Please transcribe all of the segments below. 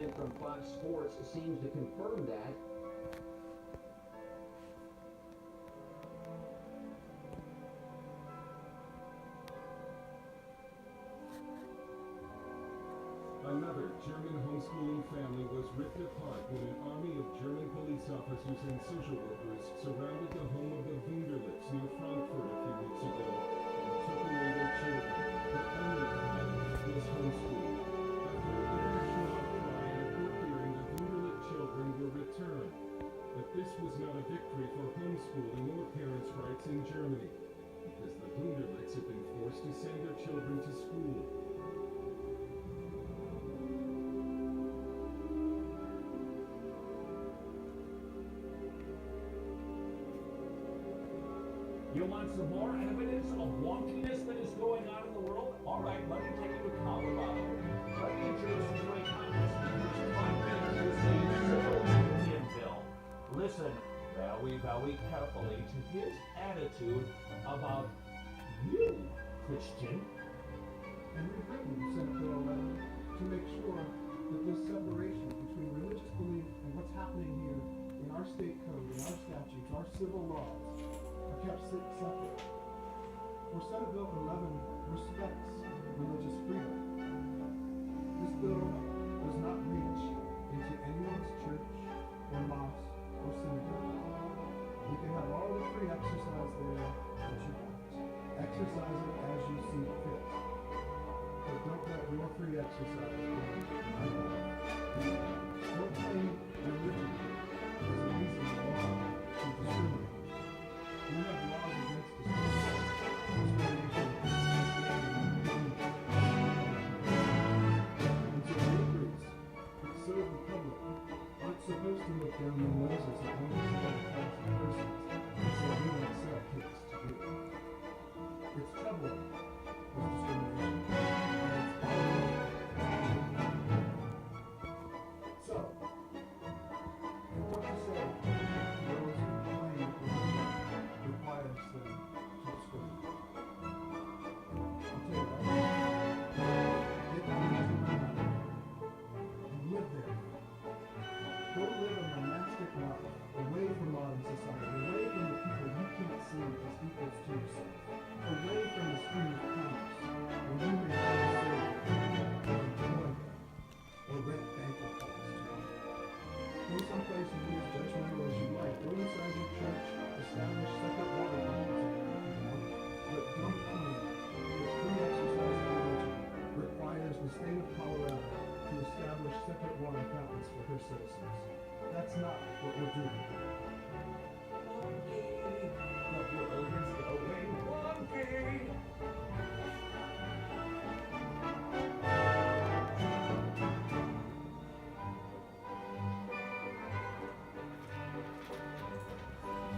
statement from Fox Sports seems to confirm that. Another German homeschooling family was ripped apart when an army of German police officers and social workers surrounded the home of the Wunderlichs near Frankfurt a few weeks ago and took away their children. The only child was homeschooled. After an international outcry and a court hearing, the Wunderlich children were returned. But this was not a victory for homeschooling or parents' rights in Germany, because the Wunderlichs have been forced to send their children to school. You want some more evidence of wonkiness that is going on in the world? All right, let me take you to Colorado. Let me introduce you to a congressman who's fighting to the civil union bill. Listen very carefully to his attitude about you, Christian. And we've written Senate Bill 11 to make sure that this separation between religious belief and what's happening here in our state code, in our statutes, our civil laws, are kept separate. For Senate Bill 11 respects religious freedom. This bill does not reach into anyone's church or mosque or synagogue. You can have all the free exercise there that you want. Exercise it as you see fit. But don't let your free exercise go unpunished. Don't claim religion as a reason law to discriminate. We have laws against discrimination. And so bakeries that serve the public aren't supposed to look down their noses at only certain class of persons and say we don't sell cakes to you. It's troubling, this discrimination. So, what you say to those who claim religion requires them to discriminate? I'll tell you that. Get down into the mountain and live there. Go live a monastic life, away from modern society, away from the people you can't see as equals to yourself, away from the stream of commerce, where you may have to serve or enjoy them, or rent banquet halls to you. Go someplace and be as judgmental as you like. Go inside your church, establish separate water fountains if you want, but don't claim that free exercise of religion requires the state of Colorado to establish separate water fountains for her citizens. That's not what we're doing here. The world is going wonky.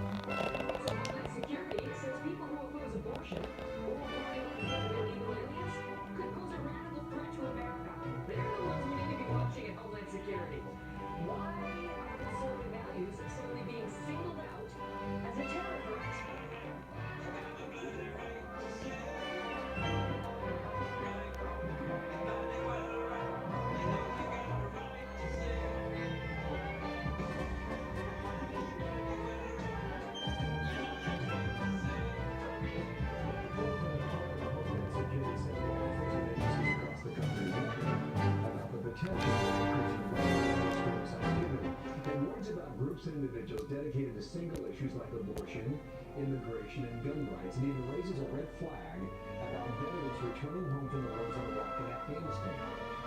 Homeland Security says people who oppose abortion or worry about illegal aliens could pose a radical threat to America. They're the ones we need to be watching at Homeland Security. Why are conservative values suddenly being singled out as a terror threat? Groups and individuals dedicated to single issues like abortion, immigration, and gun rights, and even raises a red flag about veterans returning home from the wars in Iraq and Afghanistan.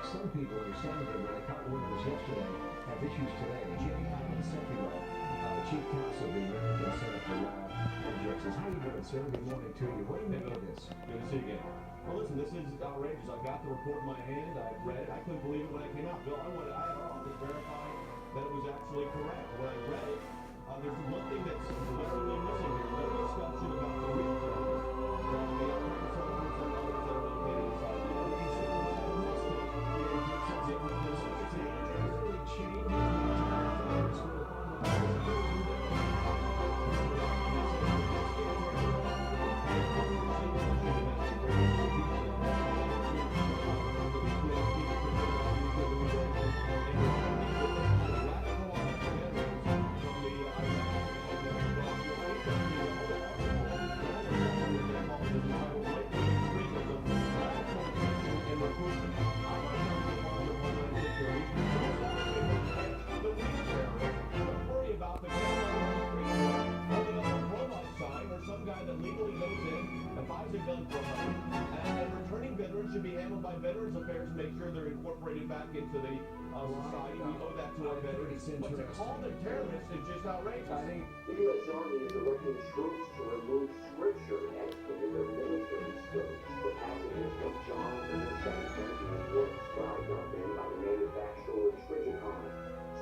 Some people, understandably, when they caught word of this yesterday, have issues today. Jimmy Sefiro, Chief Counsel of the American Center for Law and Justice. How you doing, sir? Good morning to you. What do you make of this? Good to see you again. Well, listen, this is outrageous. I got the report in my hand. I read it. I couldn't believe it when it came out. Bill, I had our office verify that it was actually correct. When I read it, there's one thing that's literally missing here. No discussion about the real terms from the Arkansas groups and others that are located inside the Northeast States. It says it was necessitated to literally change the terms for the farmers. on Veterans Affairs and make sure they're incorporated back into the society. We owe that to our veterans. But to call them terrorists is just outrageous. The U.S. Army is directing troops to remove scripture etched into their military scopes for passages from John and the 7th were inscribed on them by the manufacturer Trigicon.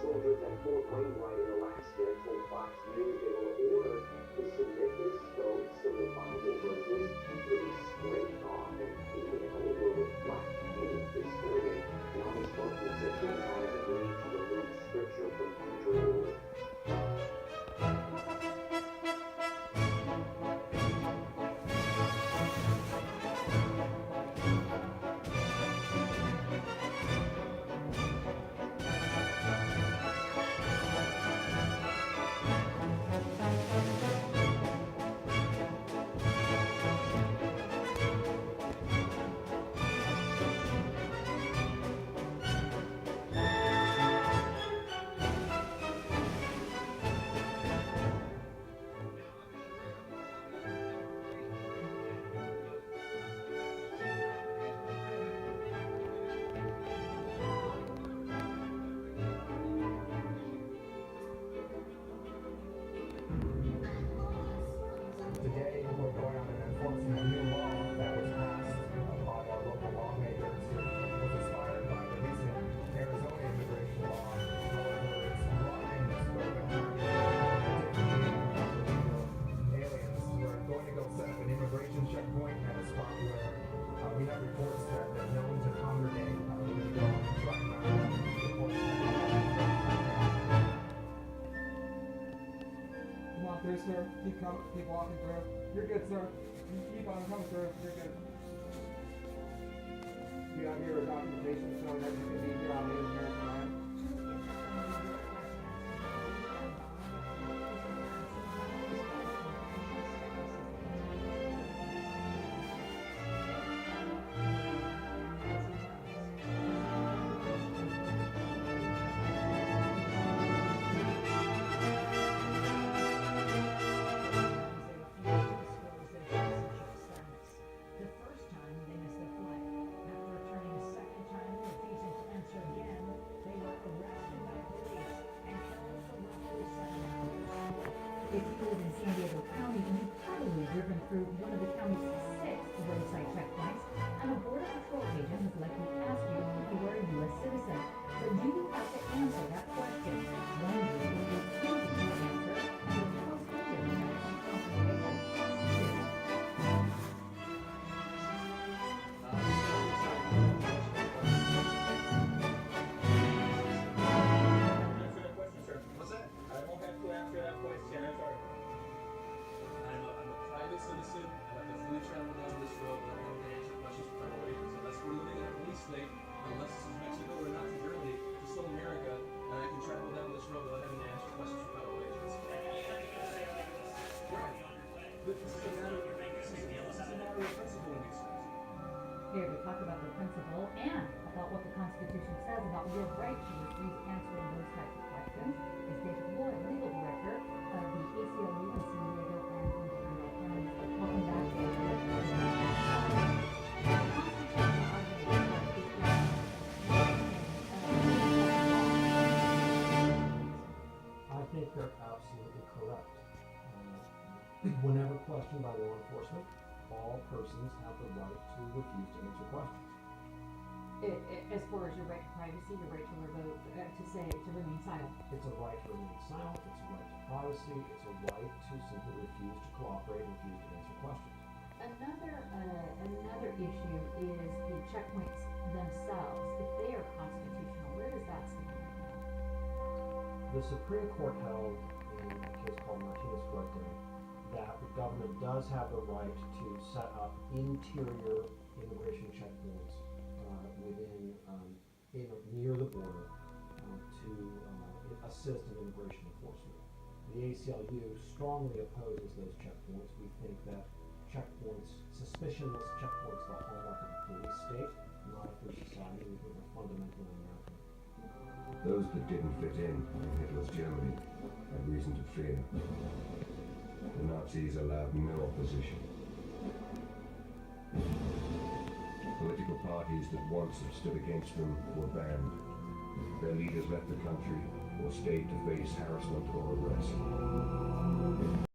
Soldiers at Fort Wainwright in Alaska told Fox News they were ordered to submit their scopes of the Bible verses to be scraped off and painted over with black paint. Disturbing. The Army spokesman said Trigicon agreed to remove scripture from future orders. Today, we're going on an enforcement of new law that was passed by our local lawmakers. It was inspired by the recent Arizona immigration law. However, it's broadening the scope and aliens. We're going to go set up an immigration checkpoint at a spot where we have reports that they're known to congregate. We're going to go try and report Come on through, sir. Keep walking through. You're good, sir. You keep on coming through. You're good. You have your documentation showing that you can be here on Native American land? If you live in San Diego County, you've probably driven through one of the county's 6 roadside checkpoints, and a Border Patrol agent has likely asked you if you are a U.S. citizen. But do you have to answer that question? One way will be choosing to answer, and the post-agent has confirmation. Answer that question, sir. What's that? I won't have to answer that question. I'm sorry. I'm a private citizen. I like to freely travel down this road, but I don't have to answer questions from federal agents. Unless we're living in a police state, unless this is Mexico or Nazi Germany, it's still America, and I can travel down this road without having to answer questions from federal agents. Right. But this is a matter of principle in these things. Here we talk about the principle and about what the Constitution says about your right to refuse answering those types of questions. Is David Lloyd, legal director of the ACLU in San Diego and Ontario counties. Welcome back, David. I think they're absolutely correct. Whenever questioned by law enforcement, all persons have the right to refuse to answer questions. As far as your right to privacy, your right to revoke, to remain silent. It's a right to remain silent, it's a right to privacy, it's a right to simply refuse to cooperate and refuse to answer questions. Another issue is the checkpoints themselves. If they are constitutional, where does that stand right now? The Supreme Court held in a case called Martinez-Fuerte that the government does have the right to set up interior immigration checkpoints within, near the border to assist in immigration enforcement. The ACLU strongly opposes those checkpoints. We think that checkpoints, suspicionless checkpoints, are the hallmark of a police state, not a free society. We think they're fundamentally American. Those that didn't fit in Hitler's Germany had reason to fear. The Nazis allowed no opposition. Political parties parties that once had stood against them were banned. Their leaders left the country or stayed to face harassment or arrest.